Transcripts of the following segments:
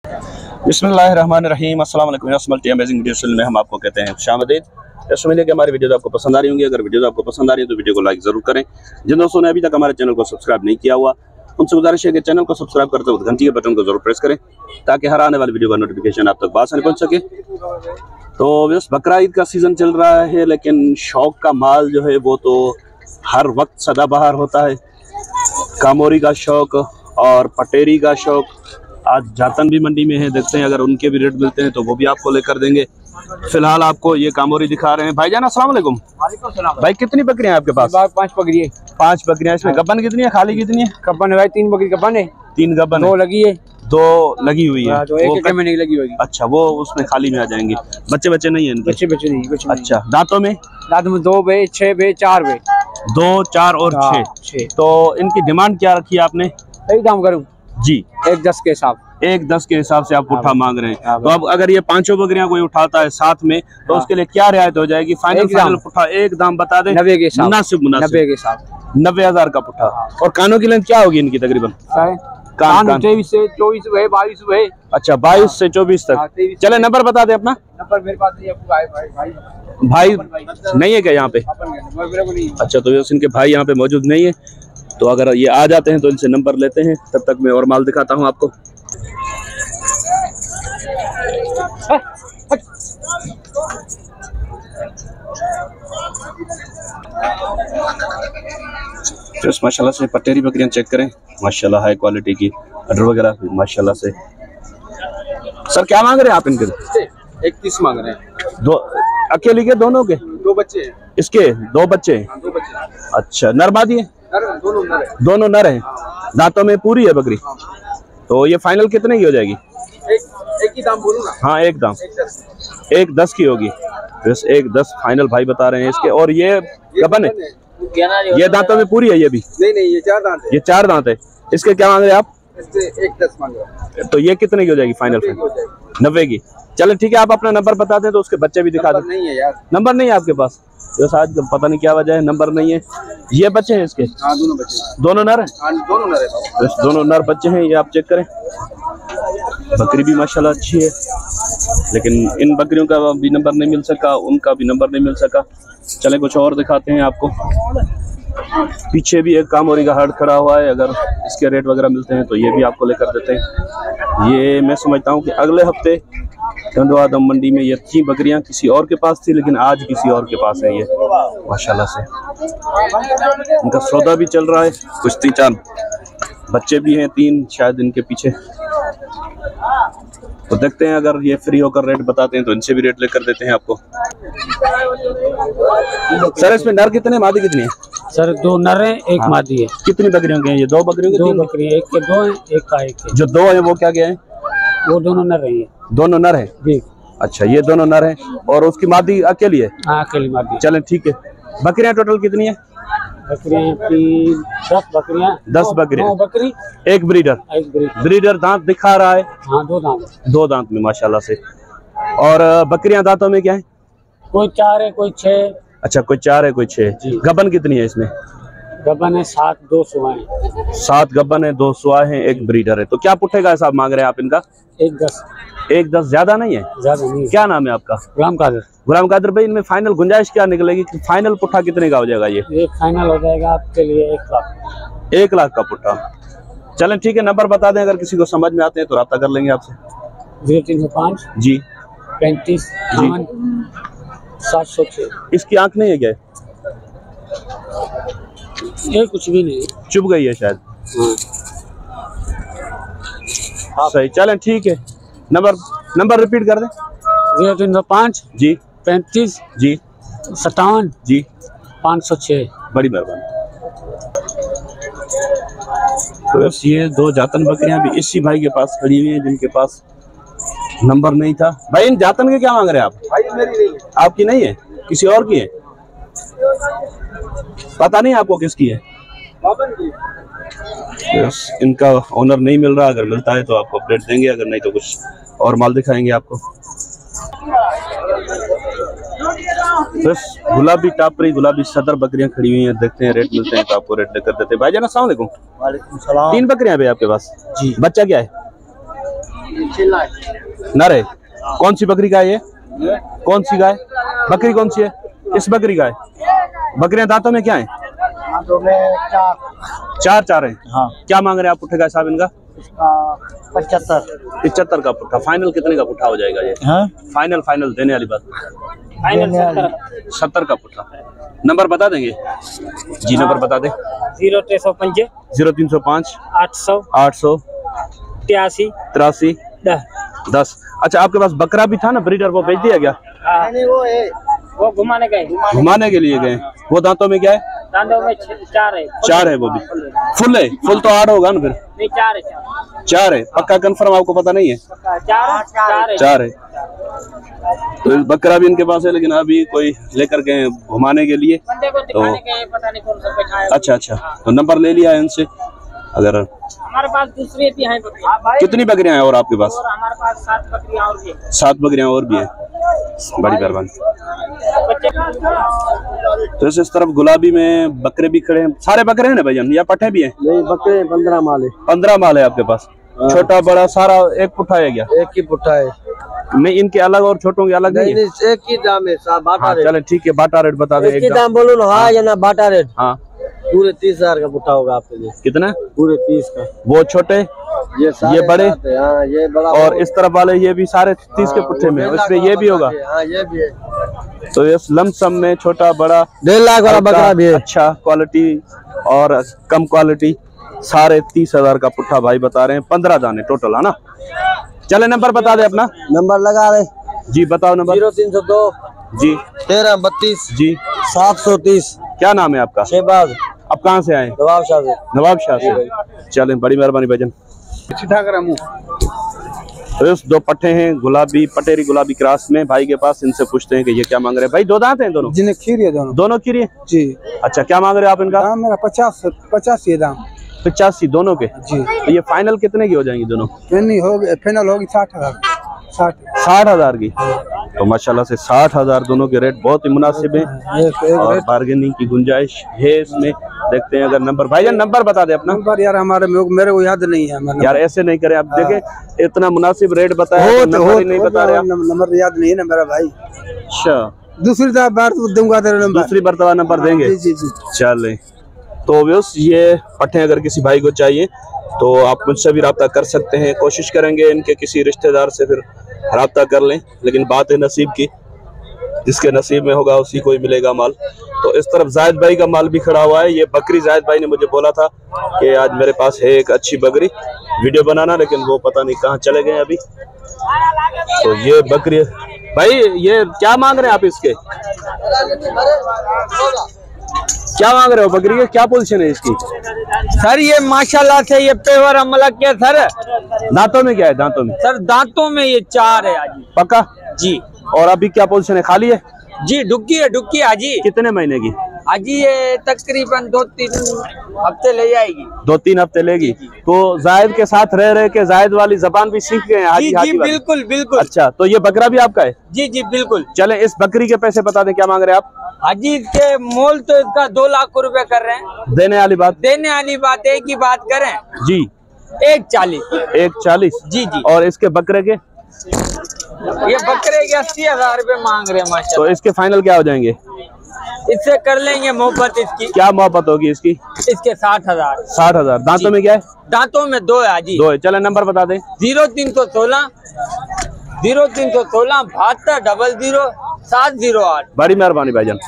बिस्मिल्लाहिर्रहमानिर्रहीम, अस्सलाम वालेकुम। अमेजिंग वीडियो में हम आपको कहते हैं खुशामदीद। ऐसा मिले कि हमारी वीडियो आपको पसंद आ रही होंगी। अगर वीडियो आपको पसंद आ रही है तो वीडियो को लाइक जरूर करें। जिन दोस्तों ने अभी तक हमारे चैनल को सब्सक्राइब नहीं किया हुआ उनसे गुजारिश है कि चैनल को सब्सक्राइब करते वक्त घंटी के बटन को जरूर प्रेस करें ताकि हर आने वाली वीडियो का नोटिफिकेशन आप तक बासानी पहुंच सके। तो बस बकरा ईद का सीजन चल रहा है, लेकिन शौक का माल जो है वो तो हर वक्त सदाबहार होता है। कामोरी का शौक और पटेरी का शौक। आज जातन भी मंडी में है, देखते हैं अगर उनके भी रेट मिलते हैं तो वो भी आपको लेकर देंगे। फिलहाल आपको ये कामोरी दिखा रहे हैं। भाईजान अस्सलाम वालेकुम। भाई कितनी बकरियां हैं आपके पास? 5 बकरी है। 5 बकरियां। इसमें गब्बन कितनी है, खाली कितनी है? गब्बन है भाई 3 बकरी गब्बन है। 3 गब्बन, 2 लगी है, 2 लगी हुई है। तो एक में नहीं लगी होगी। अच्छा, वो उसमें खाली में आ जाएंगे। बच्चे नहीं है इनके? बच्चे नहीं। अच्छा, दांतों में? 2 बे, 6 बे, 4 बे। 2, 4 और 6। तो इनकी डिमांड क्या रखी है आपने? सही दाम करूँ जी, 1.10 के हिसाब। 1.10 के हिसाब से आप पुट्ठा मांग रहे हैं। तो अब अगर ये 5 बकरियां कोई उठाता है साथ में तो उसके लिए क्या रियायत हो जाएगी? फाइनल पुट्ठा एक दाम बता दें। 90 के हिसाब। मुनासिब 90 के हिसाब। 90,000 का पुट्ठा। और कानों की लेंथ क्या होगी इनकी तकरीबन? कान 23 से 24 हुए, 22 हुए। अच्छा, 22 से 24 तक। चले नंबर बता दे अपना। नंबर मेरे पास नहीं है। भाई नहीं है क्या यहाँ पे? अच्छा, तो इनके भाई यहाँ पे मौजूद नहीं है, तो अगर ये आ जाते हैं तो इनसे नंबर लेते हैं। तब तक मैं और माल दिखाता हूँ आपको। जस्ट माशाल्लाह से पटेरी बकरियां चेक करें, माशाल्लाह हाई क्वालिटी की अडर वगैरह माशाल्लाह से। सर क्या मांग रहे हैं आप इनके? 31 मांग रहे हैं। 2 अकेली के? दोनों के? 2 बच्चे हैं इसके। 2 बच्चे? 2 बच्चे। अच्छा, नर मादी है? दोनों नर है। दांतों में पूरी है बकरी? तो ये फाइनल कितने की हो जाएगी? एक ही दाम बोलूं ना? हाँ, एक दाम। 1.10 की होगी। बस 1.10 फाइनल भाई बता रहे हैं इसके। और ये गबन है? ये दांतों में पूरी है? ये भी नहीं, ये 4 दांत है। ये 4 दांत है। इसके क्या मांग रहे हैं आप? इससे 1.10 मांग रहे हैं। तो ये कितने की हो जाएगी फाइनल? 90 की। चलो ठीक है, आप अपना नंबर बता दें तो उसके बच्चे भी दिखा दें। नहीं है यार, नंबर नहीं है आपके पास? बस आज पता नहीं क्या वजह है, नंबर नहीं है। ये बच्चे हैं इसके? हाँ, दोनों बच्चे। दोनों नर हैं? हाँ, दोनों नर है। बस दोनों नर बच्चे हैं। ये आप चेक करें। बकरी भी माशाल्लाह अच्छी है, लेकिन इन बकरियों का भी नंबर नहीं मिल सका, उनका भी नंबर नहीं मिल सका। चले कुछ और दिखाते हैं आपको। पीछे भी एक कामोरी का हर्ड खड़ा हुआ है, अगर इसके रेट वगैरह मिलते हैं तो ये भी आपको लेकर देते हैं। ये मैं समझता हूँ कि अगले हफ्ते टंडवा दम मंडी में ये 3 बकरियां किसी और के पास थी, लेकिन आज किसी और के पास है ये माशाल्लाह से। इनका सौदा भी चल रहा है। कुछ 3-4 बच्चे भी हैं, 3 शायद इनके पीछे। तो देखते हैं, अगर ये फ्री होकर रेट बताते हैं तो इनसे भी रेट लेकर देते हैं आपको। सर इसमें नर कितने, मादी कितनी है? सर 2 नर हैं, 1 मादी है। कितनी बकरियों के हैं ये? 2 बकरियों के? 2 बकरी है, एक के 2 हैं, एक का 1 है। जो 2 है वो क्या है? वो दोनों नर है। दोनों नर है जी? अच्छा, ये दोनों नर है और उसकी मादी अकेली है? हाँ, अकेली मादी। चलें ठीक है। बकरियां टोटल कितनी है? बकरियां 10 बकरियां। 10 बकरियां। 9 बकरी, एक ब्रीडर दांत दिखा रहा है? हाँ, 2 दांत। 2 दांत में माशाल्लाह से। और बकरियां दांतों में क्या है? कोई 4 है, कोई 6। अच्छा, कोई 4 है, कोई 6। गबन कितनी है इसमें? गबन है 7, 2 सुआएं। 7 गबन है, 2 सुआ है, 1 ब्रीडर है। तो क्या पुट्ठे का हिसाब मांग रहे हैं आप इनका? 1.10। 1.10 ज्यादा नहीं है? ज्यादा नहीं। क्या नाम है आपका? गुलाम कादिर भाई। इनमें फाइनल गुंजाइश क्या निकलेगी? फाइनल पुट्ठा कितने का हो जाएगा ये फाइनल हो जाएगा आपके लिए 1 लाख। 1 लाख का पुट्ठा। चलें ठीक है, नंबर बता दें, अगर किसी को समझ में आते हैं तो राब्ता कर लेंगे आपसे। 0305 जी 35 706। इसकी आंख नहीं है क्या? ये कुछ भी नहीं, चुप गई है शायद। सही, चलें ठीक है। नंबर रिपीट कर दें। 0305 जी 35 जी 57 जी 506। बड़ी मेहरबानी। तो बस ये 2 जातन बकरियां भी इसी भाई के पास खड़ी हुई हैं जिनके पास नंबर नहीं था। भाई इन जातन के क्या मांग रहे हैं आप? भाई मेरी नहीं है। आपकी नहीं है, किसी और की है? पता नहीं आपको किसकी है? बस इनका ओनर नहीं मिल रहा, अगर मिलता है तो आपको अपडेट देंगे, अगर नहीं तो कुछ और माल दिखाएंगे आपको। बस गुलाबी टापरी, गुलाबी सदर बकरियां खड़ी हुई हैं, देखते हैं रेट मिलते हैं तो आपको रेट लेकर देते हैं। भाईजान अस्सलाम वालेकुम। वालेकुम सलाम। 3 बकरियां भी आपके पास जी? बच्चा क्या है? नर है। कौन सी बकरी का है ये? कौन सी गाय? बकरी कौन सी है? इस बकरी का है। बकरियां दांतों में क्या है? तो मैं चार चार है। हाँ। क्या मांग रहे हैं आप पुट्ठे का साहब इनका? 75 का पुट्ठा। फाइनल कितने का पुट्ठा हो जाएगा ये? हाँ? फाइनल देने वाली बात। फाइनल 70 का पुट्ठा। नंबर बता देंगे जी? नंबर बता दें। 0305 0305 800 800 83 83 10। अच्छा, आपके पास बकरा भी था ना ब्रीडर, वो बेच दिया क्या? वो घुमाने गए। घुमाने के लिए गए। वो दांतों में क्या है? दांतों में 4 है। 4 है। वो भी फुल है? फुल तो 8 होगा ना फिर? नहीं 4 है। 4 है पक्का कंफर्म? आपको पता नहीं है? 4 है। तो बकरा भी इनके पास है, लेकिन अभी कोई लेकर गए घुमाने के लिए। तो पता नहीं कौन सा बैठा है। अच्छा, तो नंबर ले लिया है इनसे। अगर हमारे पास दूसरी भी हैं बकरियां। कितनी बकरियां हैं और आपके पास? और हमारे पास 7 बकरियां और भी हैं। 7 बकरियां और भी हैं। बड़ी मेहरबानी। तो इस तरफ गुलाबी में बकरे भी खड़े हैं। सारे बकरे हैं ना भाईजान, या पट्टे भी हैं? नहीं, बकरे 15 माल है। 15 माल है आपके पास? छोटा बड़ा सारा एक पुट्ठा है क्या? एक ही पुट्ठा है। नहीं, इनके अलग और छोटों के अलग नहीं है? एक ही दाम है। हाँ, चले ठीक है, बाटा रेट बता दे। एक दाम बोलो ना। हाँ या ना बाटा रेट? हाँ, पूरे 30,000 का पुट्ठा होगा आपके लिए। कितना? पूरे 30 का। वो छोटे, ये बड़े, हाँ ये बड़ा, और इस तरफ वाले ये भी सारे 30 के पुट्ठे में, उसमें ये भी होगा। हाँ ये भी है। तो इस लमसम में छोटा बड़ा 1.5 लाख वाला बकरा भी है। अच्छा क्वालिटी और कम क्वालिटी, सारे 30,000 का पुट्ठा भाई बता रहे हैं। 15 दाने टोटल है ना? चले नंबर बता दे अपना। नंबर लगा रहे जी, बताओ नंबर। 0302 जी 1332 जी 730। क्या नाम है आपका? शहबाज। आप कहाँ से आए? नवाब शाह से। नवाब शाह से। चले, बड़ी मेहरबानी भाईजान। तो इस 2 पट्टे हैं गुलाबी, पटेरी गुलाबी क्रॉस में भाई के पास। इनसे पूछते हैं कि ये क्या मांग रहे हैं। भाई 2 दांत हैं दोनों? जिन्हें खीर है दोनों खीरी है जी। अच्छा, क्या मांग रहे हैं आप इनका? दाम मेरा 85 दाम। 85 दोनों के जी। तो ये फाइनल कितने की हो जाएंगी दोनों? फाइनल होगी 60,000। 60,000 की। तो माशाल्लाह से 60,000 दोनों के रेट बहुत ही मुनासिब है और बार्गेनिंग की गुंजाइश है इसमें। देखते हैं अगर नंबर। भाईजान नंबर बता दे अपना। नंबर यार मेरे को याद नहीं है यार, ऐसे नहीं करे आप। देखे इतना मुनासिब रेट बताया, नंबर ही नहीं बता रहे आप। नंबर याद नहीं है ना मेरा भाई। अच्छा, दूसरी बार दूंगा तेरा नंबर। दूसरी मर्तबा नंबर देंगे? जी जी। चले, तो व्यूअर्स ये पट्टे अगर किसी भाई को चाहिए तो आप मुझसे भी रब्ता कर सकते हैं। कोशिश करेंगे इनके किसी रिश्तेदार से फिर रब्ता कर लें, लेकिन बात है नसीब की। जिसके नसीब में होगा उसी को ही मिलेगा माल। तो इस तरफ जायद भाई का माल भी खड़ा हुआ है। ये बकरी जायद भाई ने मुझे बोला था कि आज मेरे पास है एक अच्छी बकरी, वीडियो बनाना, लेकिन वो पता नहीं कहाँ चले गए अभी। तो ये बकरी भाई, ये क्या मांग रहे हैं आप इसके? क्या मांग रहे हो बकरी के? क्या पोजीशन है इसकी? सर ये माशाल्लाह से ये पेवर अमलक के सर। दांतों में क्या है? दांतों में सर दांतों में ये 4 है आजी। पक्का जी। और अभी क्या पोजीशन है? खाली है जी। डुक्की है आजी। कितने महीने की? आजी ये तकरीबन 2-3 हफ्ते ले जाएगी। 2-3 हफ्ते लेगी। तो जायद के साथ रह रहे के जायद वाली जबान भी सीख गए हैं? जी बिल्कुल बिल्कुल। अच्छा, तो ये बकरा भी आपका है? जी जी बिल्कुल। चले, इस बकरी के पैसे बता दें, क्या मांग रहे हैं आप? हाजी के मोल तो इसका 2 लाख रुपए कर रहे हैं। देने वाली बात? देने वाली बात एक ही बात करें जी, 140। 140 जी जी। और इसके बकरे के? ये बकरे के 80,000 रुपए मांग रहे हैं माशाल्लाह। तो इसके फाइनल क्या हो जाएंगे? इससे कर लेंगे मोहब्बत इसकी। क्या मोहब्बत होगी इसकी? इसके 60,000। 60,000। दांतों में क्या है? दांतों में 2 है हाजी। 2 है। चले नंबर बता दें। 0316 72 00 708। बड़ी मेहरबानी भाईजान।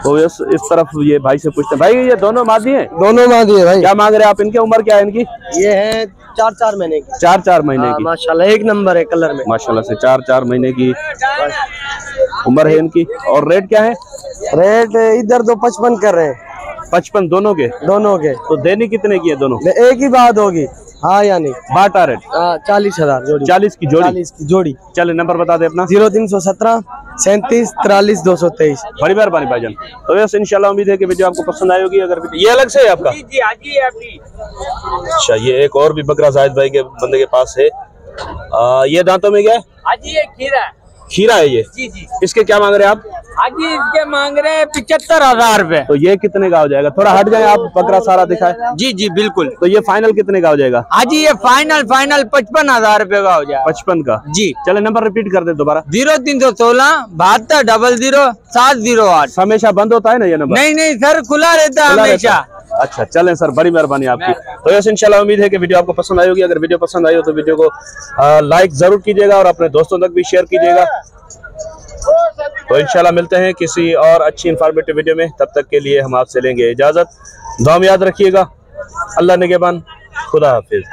तो इस तरफ ये भाई से पूछते हैं। भाई ये दोनों मादी हैं? दोनों मादी है भाई। क्या मांग रहे हैं आप इनकी? उम्र क्या है इनकी? ये है 4-4 महीने की। 4-4 महीने की। माशाल्लाह एक नंबर है कलर में। माशाल्लाह से 4-4 महीने की उम्र है इनकी। और रेट क्या है? रेट इधर तो 55 कर रहे हैं। 55 दोनों के? तो देनी कितने की है दोनों? एक ही बात होगी। हाँ यानी बाटा रेट? 40,000 जोड़ी। 40 की जोड़ी? 40 की जोड़ी। चले नंबर बता दे अपना। 0317 37 43 223। बड़ी मेहरबानी भाईजान। तो वैसे इंशाल्लाह उम्मीद है कि वीडियो आपको पसंद आई होगी। अगर ये अलग से है आपका? जी हाजी अभी। अच्छा, ये एक और भी बकरा जायद भाई के बंदे के पास है। ये दांतों में क्या है? हाजी ये खीरा है। खीरा है ये? जी जी। इसके क्या मांग रहे हैं आप? हाजी इसके मांग रहे हैं 75,000 रुपए। तो ये कितने का हो जाएगा? थोड़ा हट जाए आप, बकरा सारा दिखाए। जी जी बिल्कुल। तो ये फाइनल कितने का हो जाएगा? हाजी ये फाइनल 55,000 रुपए का हो जाएगा। 55 का जी। चले नंबर रिपीट कर दे दोबारा। 0316 72 00 708। हमेशा बंद होता है ना ये नंबर? नहीं नहीं सर, खुला रहता है हमेशा। अच्छा चलें सर, बड़ी मेहरबानी आपकी। तो यस इंशाल्लाह उम्मीद है कि वीडियो आपको पसंद आई होगी। अगर वीडियो पसंद आई हो तो वीडियो को लाइक जरूर कीजिएगा और अपने दोस्तों तक भी शेयर कीजिएगा। तो इंशाल्लाह मिलते हैं किसी और अच्छी इंफॉर्मेटिव वीडियो में। तब तक के लिए हम आपसे लेंगे इजाजत। दुआ में याद रखिएगा। अल्लाह निगहबान। खुदा हाफिज।